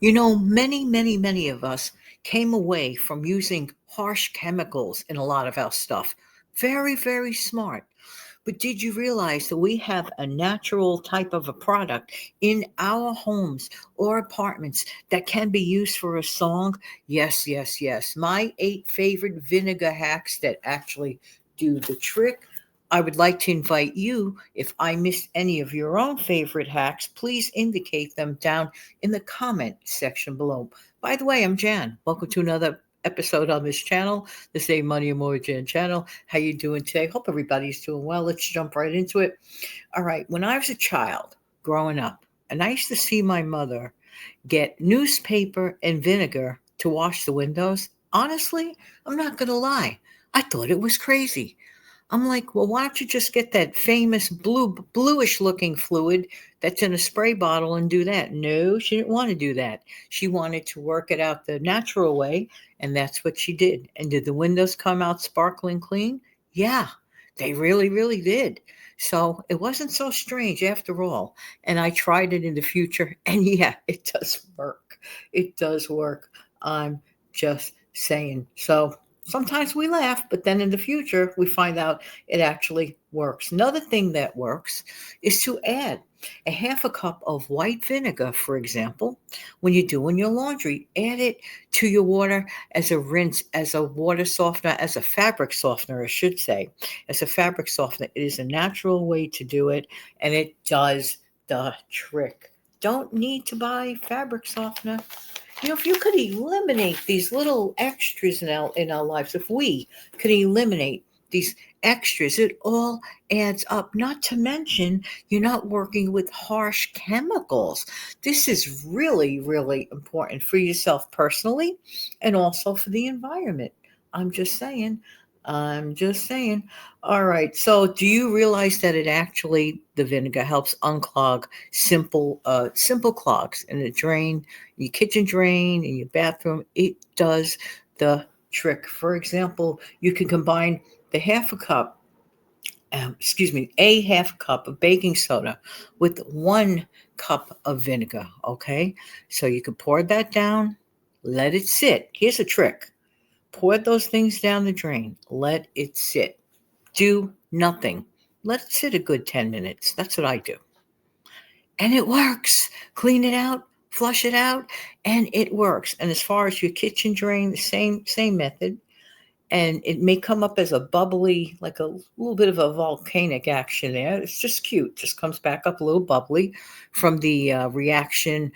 Many of us came away from using harsh chemicals in a lot of our stuff. Very, very smart. But did you realize that we have a natural type of a product in our homes or apartments that can be used for a song? Yes, yes, yes. My 8 favorite vinegar hacks that actually do the trick. I would like to invite you, if I missed any of your own favorite hacks, please indicate them down in the comment section below. By the way, I'm Jan. Welcome to another episode on this channel, the Save Money and More Jan channel. How you doing today? Hope everybody's doing well. Let's jump right into it. All right. When I was a child growing up, and I used to see my mother get newspaper and vinegar to wash the windows. Honestly, I'm not going to lie. I thought it was crazy. I'm like, well, why don't you just get that famous bluish looking fluid that's in a spray bottle and do that? No, she didn't want to do that. She wanted to work it out the natural way, and that's what she did. And did the windows come out sparkling clean? Yeah, they really, really did. So it wasn't so strange after all. And I tried it in the future, and yeah, it does work. It does work. I'm just saying. So sometimes we laugh, but then in the future, we find out it actually works. Another thing that works is to add a half a cup of white vinegar, for example, when you're doing your laundry. Add it to your water as a rinse, as a water softener, as a fabric softener, I should say. As a fabric softener, it is a natural way to do it, and it does the trick. Don't need to buy fabric softener. If you could eliminate these little extras in our lives, if we could eliminate these extras, it all adds up. Not to mention, you're not working with harsh chemicals. This is really, really important for yourself personally and also for the environment. I'm just saying. I'm just saying. All right. So, do you realize that it actually the vinegar helps unclog simple clogs in the drain, your kitchen drain, in your bathroom? It does the trick. For example, you can combine the half a cup, a half cup of baking soda with 1 cup of vinegar. Okay, so you can pour that down, let it sit. Here's a trick: pour those things down the drain, let it sit, do nothing, let it sit a good 10 minutes. That's what I do, and it works. Clean it out, flush it out, and it works. And as far as your kitchen drain, the same method. And it may come up as a bubbly, like a little bit of a volcanic action there. It's just cute. Just comes back up a little bubbly from the reaction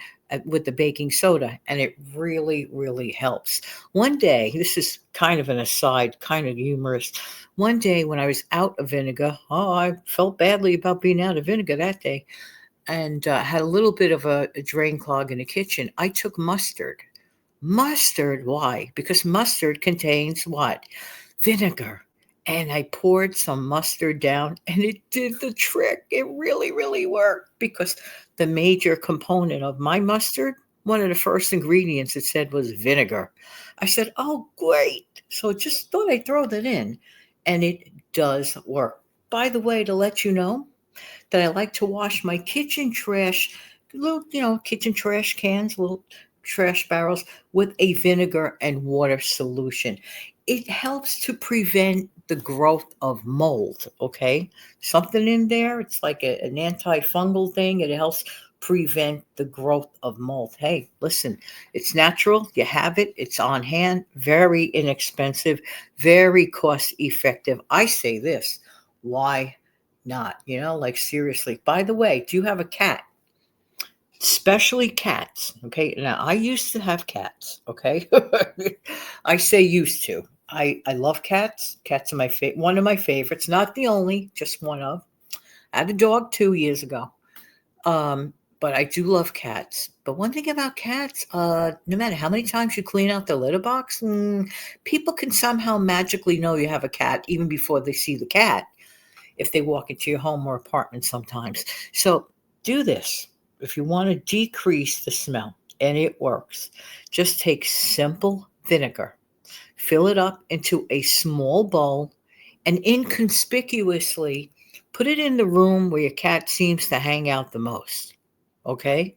with the baking soda, and it really, really helps. One day, this is kind of an aside, kind of humorous. One day when I was out of vinegar, oh, I felt badly about being out of vinegar that day, and had a little bit of a drain clog in the kitchen. I took mustard. Mustard, why? Because mustard contains what? Vinegar. And I poured some mustard down and it did the trick. It really, really worked because the major component of my mustard, one of the first ingredients it said was vinegar. I said, oh, great. So just thought I'd throw that in. And it does work. By the way, to let you know that I like to wash my kitchen trash, little, kitchen trash cans, little trash barrels with a vinegar and water solution. It helps to prevent the growth of mold, okay? Something in there, it's like an antifungal thing. It helps prevent the growth of mold. Hey, listen, it's natural. You have it. It's on hand. Very inexpensive, very cost effective. I say this. Why not? Like seriously. By the way, do you have a cat? Especially cats. Okay. Now, I used to have cats. Okay. I say used to. I love cats. Cats are one of my favorites. Not the only, just one of. I had a dog 2 years ago. Um, but I do love cats. But one thing about cats, no matter how many times you clean out the litter box, people can somehow magically know you have a cat even before they see the cat if they walk into your home or apartment sometimes. So do this if you want to decrease the smell, and it works. Just take simple vinegar, fill it up into a small bowl, and inconspicuously put it in the room where your cat seems to hang out the most. Okay?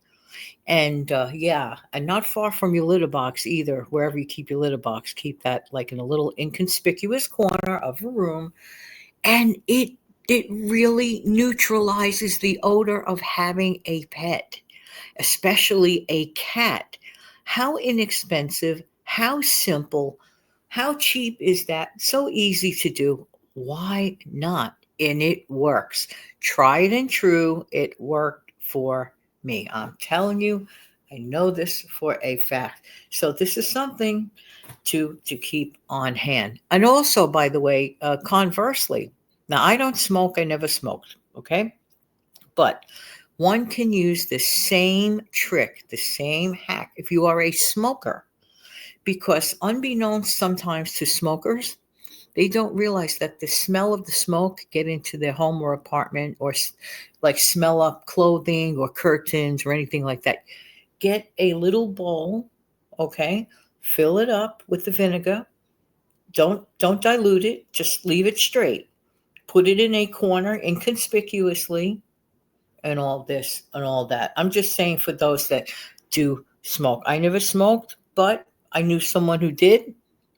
And yeah, and not far from your litter box either. Wherever you keep your litter box, keep that like in a little inconspicuous corner of a room, and it really neutralizes the odor of having a pet, especially a cat. How inexpensive, how simple, how cheap is that? So easy to do. Why not? And it works. Tried and true, it worked for me. I'm telling you, I know this for a fact. So this is something to keep on hand. And also, by the way, conversely, now I don't smoke. I never smoked. Okay, but one can use the same trick, the same hack if you are a smoker, because unbeknownst sometimes to smokers, they don't realize that the smell of the smoke get into their home or apartment, or like smell up clothing or curtains or anything like that. Get a little bowl, okay? Fill it up with the vinegar. Don't dilute it, just leave it straight. Put it in a corner inconspicuously, and all this and all that. I'm just saying for those that do smoke. I never smoked, but I knew someone who did,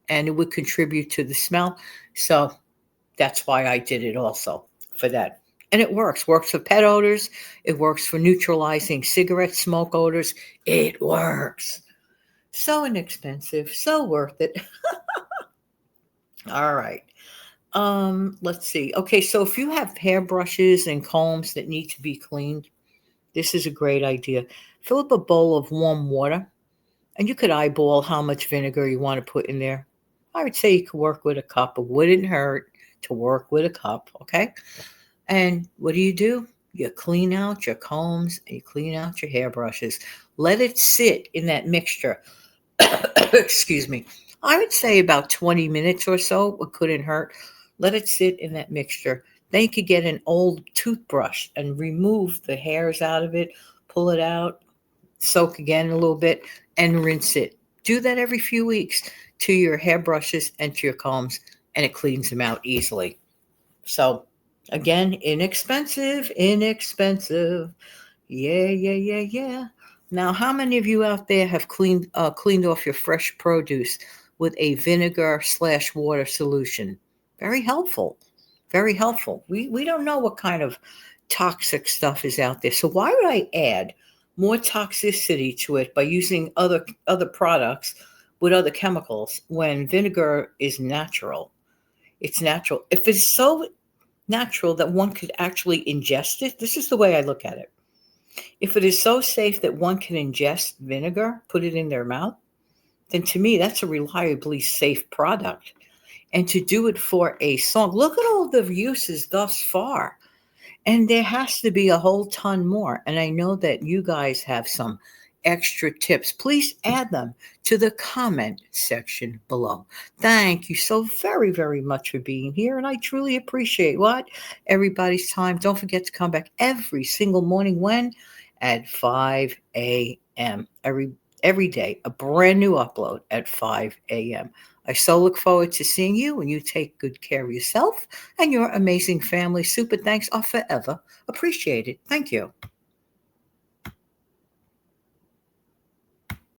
and it would contribute to the smell. So that's why I did it also for that. And it works. Works for pet odors. It works for neutralizing cigarette smoke odors. It works. So inexpensive, so worth it. All right. Let's see. Okay, so if you have hairbrushes and combs that need to be cleaned, this is a great idea. Fill up a bowl of warm water, and you could eyeball how much vinegar you want to put in there. I would say you could work with a cup. It wouldn't hurt to work with a cup, okay? And what do? You clean out your combs and you clean out your hairbrushes. Let it sit in that mixture. Excuse me. I would say about 20 minutes or so. It couldn't hurt. Let it sit in that mixture. Then you could get an old toothbrush and remove the hairs out of it, pull it out, soak again a little bit, and rinse it. Do that every few weeks to your hairbrushes and to your combs, and it cleans them out easily. So, again, inexpensive, inexpensive. Yeah, yeah, yeah, yeah. Now, how many of you out there have cleaned off your fresh produce with a vinegar slash water solution? Very helpful. Very helpful. We don't know what kind of toxic stuff is out there. So why would I add more toxicity to it by using other products with other chemicals when vinegar is natural? It's natural. If it's so natural that one could actually ingest it, this is the way I look at it. If it is so safe that one can ingest vinegar, put it in their mouth, then to me, that's a reliably safe product. And to do it for a song, look at all the uses thus far. And there has to be a whole ton more. And I know that you guys have some extra tips. Please add them to the comment section below. Thank you so very, very much for being here. And I truly appreciate what everybody's time. Don't forget to come back every single morning when at 5 a.m. Every day, a brand new upload at 5 a.m. I so look forward to seeing you when you take good care of yourself and your amazing family. Super thanks are forever appreciated. Thank you.